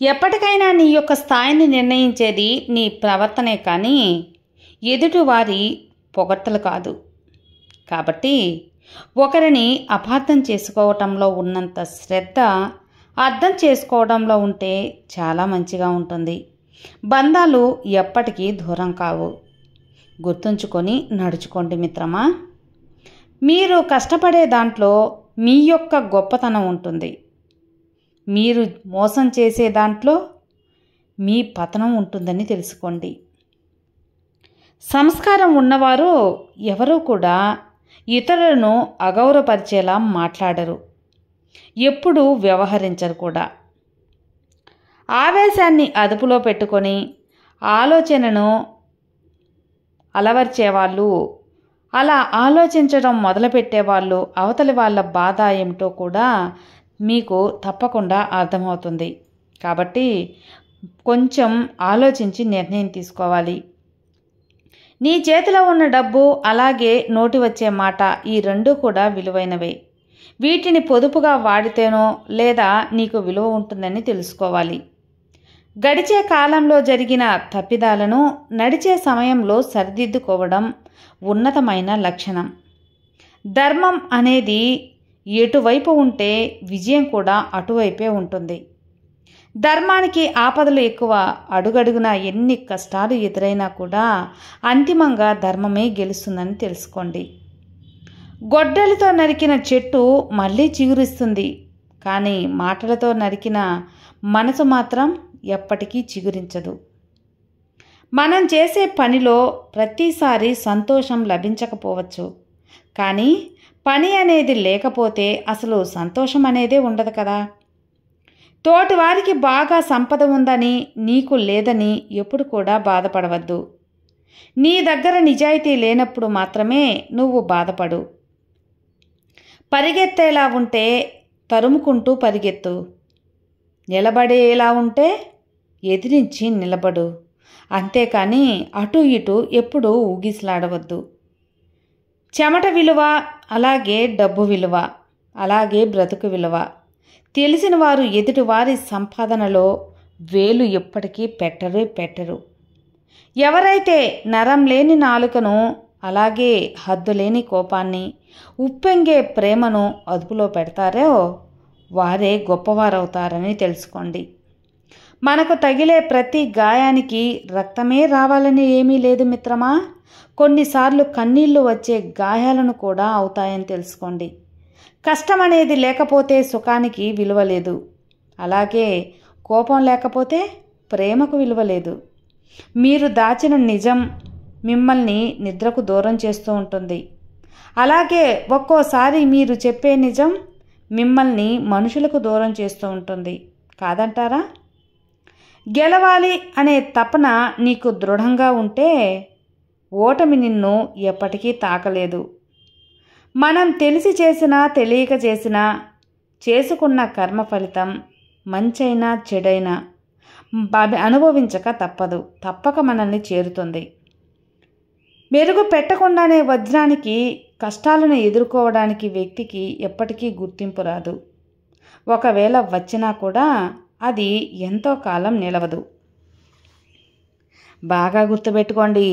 ఎప్పటికైనా నీ యొక్క స్థాయిని నిర్ణయించేది నీ ప్రవర్తనే కానీ ఎదుటివారి పొగడ్తలు కాదు. కాబట్టి ఒకరిని అపార్థం చేసుకోవటంలో ఉన్నంత శ్రద్ధ అర్థం చేసుకోవడంలో ఉంటే చాలా మంచిగా ఉంటుంది. బంధాలు ఎప్పటికీ దూరం కావు. గుర్తుంచుకొని నడుచుకోండి మిత్రమా. మీరు కష్టపడే దాంట్లో మీ యొక్క గొప్పతనం ఉంటుంది. మీరు మోసం చేసే దాంట్లో మీ పతనం ఉంటుందని తెలుసుకోండి. సంస్కారం ఉన్నవారు ఎవరూ కూడా ఇతరులను అగౌరవపరిచేలా మాట్లాడరు, ఎప్పుడూ వ్యవహరించరు కూడా. ఆవేశాన్ని అదుపులో పెట్టుకొని ఆలోచనను అలవర్చేవాళ్ళు, అలా ఆలోచించడం మొదలుపెట్టేవాళ్ళు అవతలి వాళ్ళ బాధ ఏమిటో కూడా మీకు తప్పకుండా అర్థమవుతుంది. కాబట్టి కొంచెం ఆలోచించి నిర్ణయం తీసుకోవాలి. నీ చేతిలో ఉన్న డబ్బు అలాగే నోటి వచ్చే మాట ఈ రెండూ కూడా విలువైనవే. వీటిని పొదుపుగా వాడితేనో లేదా నీకు విలువ ఉంటుందని తెలుసుకోవాలి. గడిచే కాలంలో జరిగిన తప్పిదాలను నడిచే సమయంలో సరిదిద్దుకోవడం ఉన్నతమైన లక్షణం. ధర్మం అనేది ఎటువైపు ఉంటే విజయం కూడా అటువైపే ఉంటుంది. ధర్మానికి ఆపదలు ఎక్కువ. అడుగడుగునా ఎన్ని కష్టాలు ఎదురైనా కూడా అంతిమంగా ధర్మమే గెలుస్తుందని తెలుసుకోండి. గొడ్డలితో నరికిన చెట్టు మళ్ళీ చిగురిస్తుంది, కానీ మాటలతో నరికిన మనసు మాత్రం ఎప్పటికీ చిగురించదు. మనం చేసే పనిలో ప్రతిసారి సంతోషం లభించకపోవచ్చు, కానీ పని అనేది లేకపోతే అసలు సంతోషం అనేదే ఉండదు కదా. తోటివారికి బాగా సంపద ఉందని నీకు లేదని ఎప్పుడు కూడా బాధపడవద్దు. నీ దగ్గర నిజాయితీ లేనప్పుడు మాత్రమే నువ్వు బాధపడు. పరిగెత్తేలా ఉంటే తరుముకుంటూ పరిగెత్తు. నిలబడేలా ఉంటే ఎదిరించి నిలబడు. అంతేకాని అటు ఇటు ఎప్పుడూ ఊగిసలాడవద్దు. చెమట విలువ అలాగే డబ్బు విలువ, అలాగే బ్రతుకు విలువ తెలిసిన వారు ఎదుటివారి సంపాదనలో వేలు ఎప్పటికీ పెట్టరు. ఎవరైతే నరం లేని నాలుకను, అలాగే హద్దులేని కోపాన్ని, ఉప్పొంగే ప్రేమను అదుపులో పెడతారో వారే గొప్పవారవుతారని తెలుసుకోండి. మనకు తగిలే ప్రతి గాయానికి రక్తమే రావాలని ఏమీ లేదు మిత్రమా. కొన్నిసార్లు కన్నీళ్లు వచ్చే గాయాలను కూడా అవుతాయని తెలుసుకోండి. కష్టం అనేది లేకపోతే సుఖానికి విలువ లేదు. అలాగే కోపం లేకపోతే ప్రేమకు విలువ లేదు. మీరు దాచిన నిజం మిమ్మల్ని నిద్రకు దూరం చేస్తూ ఉంటుంది. అలాగే ఒక్కోసారి మీరు చెప్పే నిజం మిమ్మల్ని మనుషులకు దూరం చేస్తూ ఉంటుంది. కాదంటారా? గెలవాలి అనే తపన నీకు దృఢంగా ఉంటే ఓటమి నిన్ను ఎప్పటికీ తాకలేదు. మనం తెలిసి చేసినా తెలియక చేసినా చేసుకున్న కర్మ ఫలితం మంచైనా చెడైనా అనుభవించక తప్పక మనల్ని చేరుతుంది. మెరుగు పెట్టకుండానే వజ్రానికి కష్టాలను ఎదుర్కోవడానికి వ్యక్తికి ఎప్పటికీ గుర్తింపు రాదు. ఒకవేళ వచ్చినా కూడా అది ఎంతో కాలం నిలవదు. బాగా గుర్తుపెట్టుకోండి.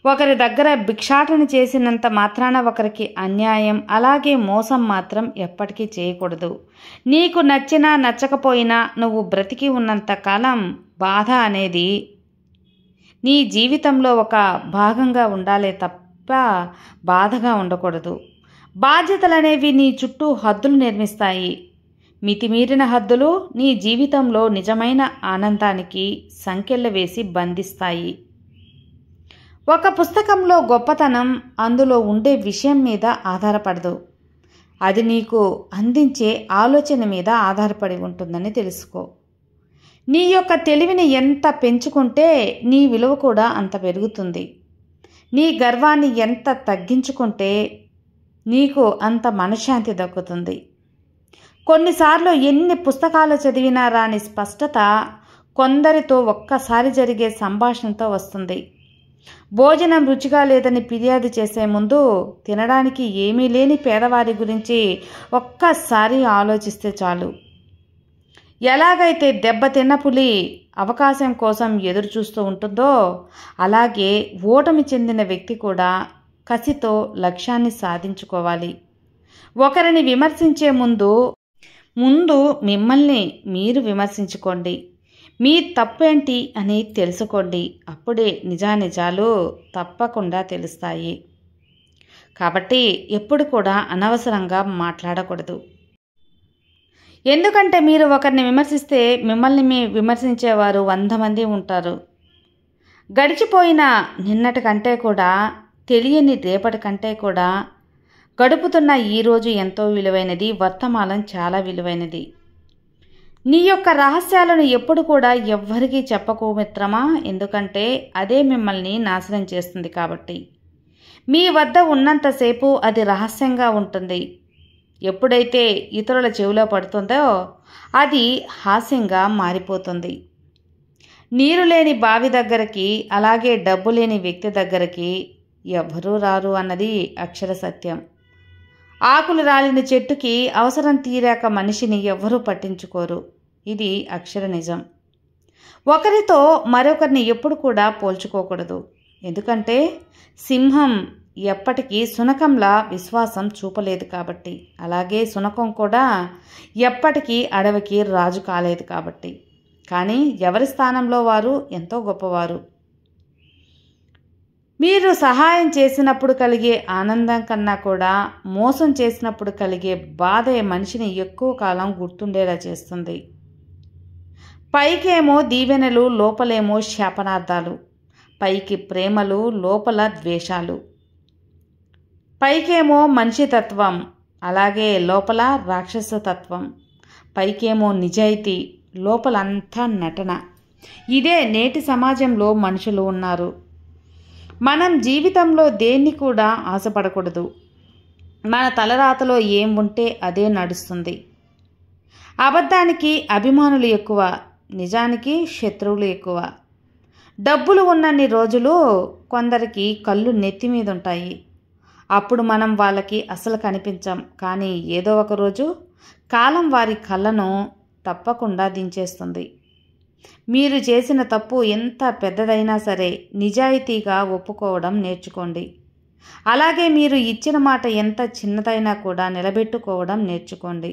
ఒకరి దగ్గర భిక్షాటన చేసినంత మాత్రాన ఒకరికి అన్యాయం అలాగే మోసం మాత్రం ఎప్పటికీ చేయకూడదు. నీకు నచ్చినా నచ్చకపోయినా నువ్వు బ్రతికి ఉన్నంత కాలం బాధ అనేది నీ జీవితంలో ఒక భాగంగా ఉండాలే తప్ప బాధగా ఉండకూడదు. బాధ్యతలనేవి నీ చుట్టూ హద్దులు నిర్మిస్తాయి. మితిమీరిన హద్దులు నీ జీవితంలో నిజమైన ఆనందానికి సంకెళ్ళు వేసి బంధిస్తాయి. ఒక పుస్తకంలో గొప్పతనం అందులో ఉండే విషయం మీద ఆధారపడదు, అది నీకు అందించే ఆలోచన మీద ఆధారపడి ఉంటుందని తెలుసుకో. నీ యొక్క తెలివిని ఎంత పెంచుకుంటే నీ విలువ కూడా అంత పెరుగుతుంది. నీ గర్వాన్ని ఎంత తగ్గించుకుంటే నీకు అంత మనశ్శాంతి దక్కుతుంది. కొన్నిసార్లు ఎన్ని పుస్తకాలు చదివినా రాని స్పష్టత కొందరితో ఒక్కసారి జరిగే సంభాషణతో వస్తుంది. భోజనం రుచిగా లేదని ఫిర్యాదు చేసే ముందు తినడానికి ఏమీ లేని పేదవారి గురించి ఒక్కసారి ఆలోచిస్తే చాలు. ఎలాగైతే దెబ్బతిన్న పులి అవకాశం కోసం ఎదురు చూస్తూ ఉంటుందో అలాగే ఓటమి చెందిన వ్యక్తి కూడా కసితో లక్ష్యాన్ని సాధించుకోవాలి. ఒకరిని విమర్శించే ముందు మిమ్మల్ని మీరు విమర్శించుకోండి. మీ తప్పేంటి అని తెలుసుకోండి. అప్పుడే నిజానిజాలు తప్పకుండా తెలుస్తాయి. కాబట్టి ఎప్పుడు కూడా అనవసరంగా మాట్లాడకూడదు. ఎందుకంటే మీరు ఒకరిని విమర్శిస్తే మిమ్మల్ని విమర్శించేవారు 100 మంది ఉంటారు. గడిచిపోయిన నిన్నటి కంటే కూడా, తెలియని రేపటి కంటే కూడా గడుపుతున్న ఈరోజు ఎంతో విలువైనది. వర్తమానం చాలా విలువైనది. నీ యొక్క రహస్యాలను ఎప్పుడు కూడా ఎవ్వరికీ చెప్పకు మిత్రమా. ఎందుకంటే అదే మిమ్మల్ని నాశనం చేస్తుంది. కాబట్టి మీ వద్ద ఉన్నంతసేపు అది రహస్యంగా ఉంటుంది. ఎప్పుడైతే ఇతరుల చెవిలో పడుతుందో అది హాస్యంగా మారిపోతుంది. నీరు లేని బావి దగ్గరికి, అలాగే డబ్బు లేని వ్యక్తి దగ్గరికి ఎవ్వరూ రారు అన్నది అక్షర సత్యం. ఆకులు రాలిన చెట్టుకి అవసరం తీరాక మనిషిని ఎవ్వరూ పట్టించుకోరు. ఇది అక్షర నిజం. ఒకరితో మరొకరిని ఎప్పుడు కూడా పోల్చుకోకూడదు. ఎందుకంటే సింహం ఎప్పటికీ శునకంలా విశ్వాసం చూపలేదు కాబట్టి, అలాగే శునకం కూడా ఎప్పటికీ అడవికి రాజు కాలేదు కాబట్టి. కానీ ఎవరి స్థానంలో వారు ఎంతో గొప్పవారు. మీరు సహాయం చేసినప్పుడు కలిగే ఆనందం కన్నా కూడా మోసం చేసినప్పుడు కలిగే బాధే మనిషిని ఎక్కువ కాలం గుర్తుండేలా చేస్తుంది. పైకేమో దీవెనలు, లోపలేమో శాపనార్థాలు. పైకి ప్రేమలు, లోపల ద్వేషాలు. పైకేమో మనిషి తత్వం, అలాగే లోపల రాక్షస తత్వం. పైకేమో నిజాయితీ, లోపలంతా నటన. ఇదే నేటి సమాజంలో మనుషులు ఉన్నారు. మనం జీవితంలో దేన్ని కూడా ఆశపడకూడదు. మన తలరాతలో ఏం ఉంటే అదే నడుస్తుంది. అబద్ధానికి అభిమానులు ఎక్కువ, నిజానికి శత్రువులు ఎక్కువ. డబ్బులు ఉన్నన్ని రోజులు కొందరికి కళ్ళు నెత్తి మీద ఉంటాయి. అప్పుడు మనం వాళ్ళకి అసలు కనిపించం. కానీ ఏదో ఒక రోజు కాలం వారి కళ్ళను తప్పకుండా దించేస్తుంది. మీరు చేసిన తప్పు ఎంత పెద్దదైనా సరే నిజాయితీగా ఒప్పుకోవడం నేర్చుకోండి. అలాగే మీరు ఇచ్చిన మాట ఎంత చిన్నదైనా కూడా నిలబెట్టుకోవడం నేర్చుకోండి.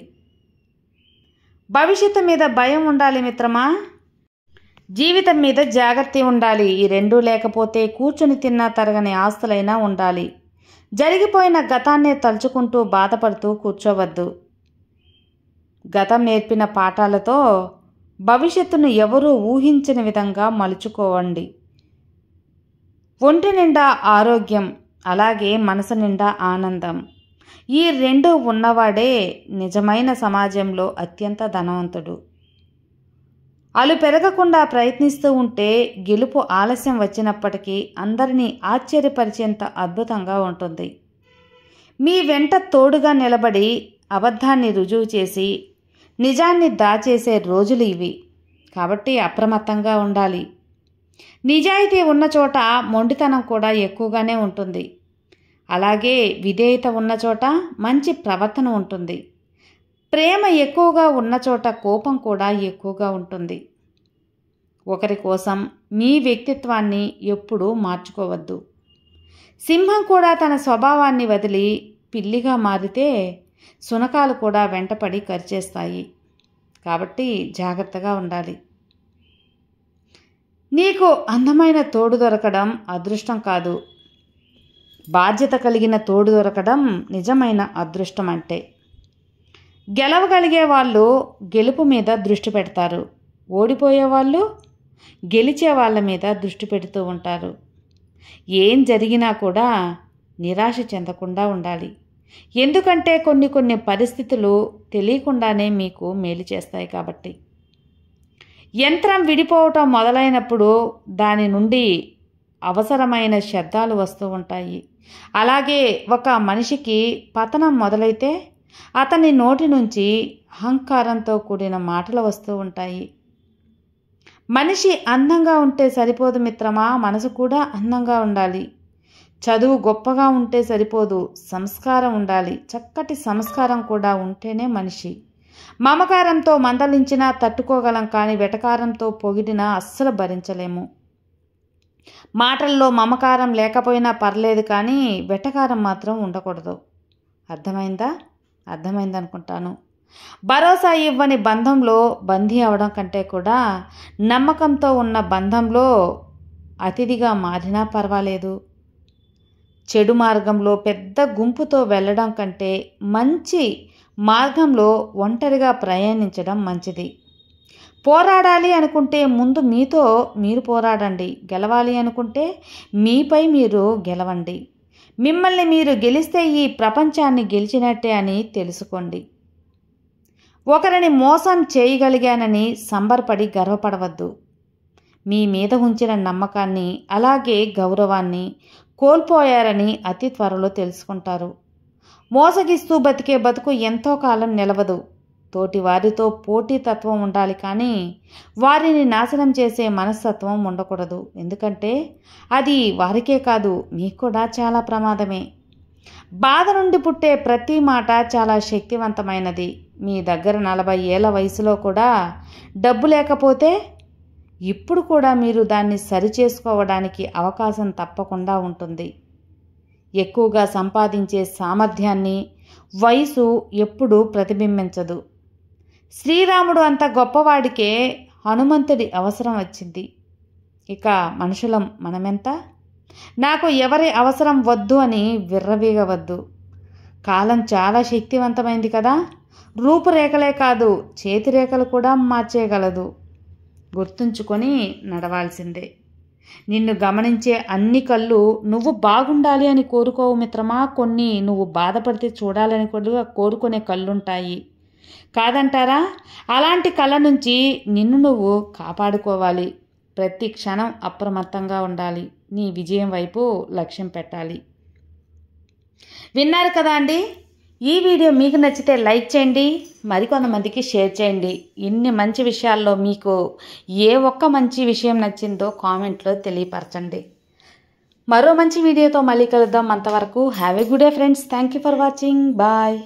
భవిష్యత్తు మీద భయం ఉండాలి మిత్రమా. జీవితం మీద జాగ్రత్త ఉండాలి. ఈ రెండూ లేకపోతే కూర్చుని తిన్నా తరగని ఆస్తులైనా ఉండాలి. జరిగిపోయిన గతాన్నే తలుచుకుంటూ బాధపడుతూ కూర్చోవద్దు. గతం నేర్పిన పాఠాలతో భవిష్యత్తును ఎవరూ ఊహించని విధంగా మలుచుకోవండి. ఒంటి నిండా ఆరోగ్యం, అలాగే మనసు నిండా ఆనందం. ఈ రెండు ఉన్నవాడే నిజమైన సమాజంలో అత్యంత ధనవంతుడు. అలు పెరగకుండా ప్రయత్నిస్తూ ఉంటే గెలుపు ఆలస్యం వచ్చినప్పటికీ అందరినీ ఆశ్చర్యపరిచేంత అద్భుతంగా ఉంటుంది. మీ వెంట తోడుగా నిలబడి అబద్ధాన్ని రుజువు చేసి నిజాన్ని దాచేసే రోజులు ఇవి. కాబట్టి అప్రమత్తంగా ఉండాలి. నిజాయితీ ఉన్న చోట మొండితనం కూడా ఎక్కువగానే ఉంటుంది. అలాగే విధేయత ఉన్న చోట మంచి ప్రవర్తన ఉంటుంది. ప్రేమ ఎక్కువగా ఉన్న చోట కోపం కూడా ఎక్కువగా ఉంటుంది. ఒకరి కోసం మీ వ్యక్తిత్వాన్ని ఎప్పుడూ మార్చుకోవద్దు. సింహం కూడా తన స్వభావాన్ని వదిలి పిల్లిగా మారితే శునకాలు కూడా వెంటపడి కరిచేస్తాయి. కాబట్టి జాగ్రత్తగా ఉండాలి. నీకు అందమైన తోడు దొరకడం అదృష్టం కాదు, బాధ్యత కలిగిన తోడు దొరకడం నిజమైన అదృష్టం. అంటే గెలవగలిగే వాళ్ళు గెలుపు మీద దృష్టి పెడతారు. ఓడిపోయే వాళ్ళు గెలిచే వాళ్ళ మీద దృష్టి పెడుతూ ఉంటారు. ఏం జరిగినా కూడా నిరాశ చెందకుండా ఉండాలి. ఎందుకంటే కొన్ని పరిస్థితులు తెలియకుండానే మీకు మేలు చేస్తాయి. కాబట్టి యంత్రం విడిపోవటం మొదలైనప్పుడు దాని నుండి అవసరమైన శబ్దాలు వస్తూ ఉంటాయి. అలాగే ఒక మనిషికి పతనం మొదలైతే అతని నోటి నుంచి అహంకారంతో కూడిన మాటలు వస్తూ ఉంటాయి. మనిషి అందంగా ఉంటే సరిపోదు మిత్రమా, మనసు కూడా అందంగా ఉండాలి. చదువు గొప్పగా ఉంటే సరిపోదు, సంస్కారం ఉండాలి. చక్కటి సంస్కారం కూడా ఉంటేనే మనిషి. మమకారంతో మందలించినా తట్టుకోగలం, కానీ వెటకారంతో పొగిడినా అస్సలు భరించలేము. మాటల్లో మమకారం లేకపోయినా పర్లేదు, కానీ వెటకారం మాత్రం ఉండకూడదు. అర్థమైందనుకుంటాను. భరోసా ఇవ్వని బంధంలో బందీ అవడం కంటే కూడా నమ్మకంతో ఉన్న బంధంలో అతిథిగా మారినా పర్వాలేదు. చెడు మార్గంలో పెద్ద గుంపుతో వెళ్ళడం కంటే మంచి మార్గంలో ఒంటరిగా ప్రయాణించడం మంచిది. పోరాడాలి అనుకుంటే ముందు మీతో మీరు పోరాడండి. గెలవాలి అనుకుంటే మీపై మీరు గెలవండి. మిమ్మల్ని మీరు గెలిస్తే ఈ ప్రపంచాన్ని గెలిచినట్టే అని తెలుసుకోండి. ఒకరిని మోసం చేయగలిగానని సంబరపడి గర్వపడవద్దు. మీ మీద ఉంచిన నమ్మకాన్ని అలాగే గౌరవాన్ని కోల్పోయారని అతి త్వరలో తెలుసుకుంటారు. మోసగిస్తూ బతికే బతుకు ఎంతో కాలం నిలవదు. తోటి వారితో పోటీతత్వం ఉండాలి, కానీ వారిని నాశనం చేసే మనస్తత్వం ఉండకూడదు. ఎందుకంటే అది వారికే కాదు, మీకు కూడా చాలా ప్రమాదమే. బాధ నుండి పుట్టే ప్రతి మాట చాలా శక్తివంతమైనది. మీ దగ్గర 40 ఏళ్ల వయసులో కూడా డబ్బు లేకపోతే ఇప్పుడు కూడా మీరు దాన్ని సరిచేసుకోవడానికి అవకాశం తప్పకుండా ఉంటుంది. ఎక్కువగా సంపాదించే సామర్థ్యాన్ని వయసు ఎప్పుడూ ప్రతిబింబించదు. శ్రీరాముడు అంత గొప్పవాడికే హనుమంతుడి అవసరం వచ్చింది. ఇక మనుషులం మనమెంత? నాకు ఎవరి అవసరం వద్దు అని విర్రవీగవద్దు. కాలం చాలా శక్తివంతమైంది కదా. రూపురేఖలే కాదు, చేతిరేఖలు కూడా మార్చేయగలదు. గుర్తుంచుకొని నడవాల్సిందే. నిన్ను గమనించే అన్ని కళ్ళు నువ్వు బాగుండాలి అని కోరుకోవు మిత్రమా. కొన్ని నువ్వు బాధపడితే చూడాలని కూడా కోరుకునే కళ్ళుంటాయి, కాదంటారా? అలాంటి కళ్ళ నుంచి నిన్ను నువ్వు కాపాడుకోవాలి. ప్రతి క్షణం అప్రమత్తంగా ఉండాలి. నీ విజయం వైపు లక్ష్యం పెట్టాలి. విన్నారు కదా అండి. ఈ వీడియో మీకు నచ్చితే లైక్ చేయండి, మరికొంతమందికి షేర్ చేయండి. ఇన్ని మంచి విషయాల్లో మీకు ఏ ఒక్క మంచి విషయం నచ్చిందో కామెంట్లో తెలియపరచండి. మరో మంచి వీడియోతో మళ్ళీ కలుద్దాం. అంతవరకు have a good day friends. Thank you for watching. Bye.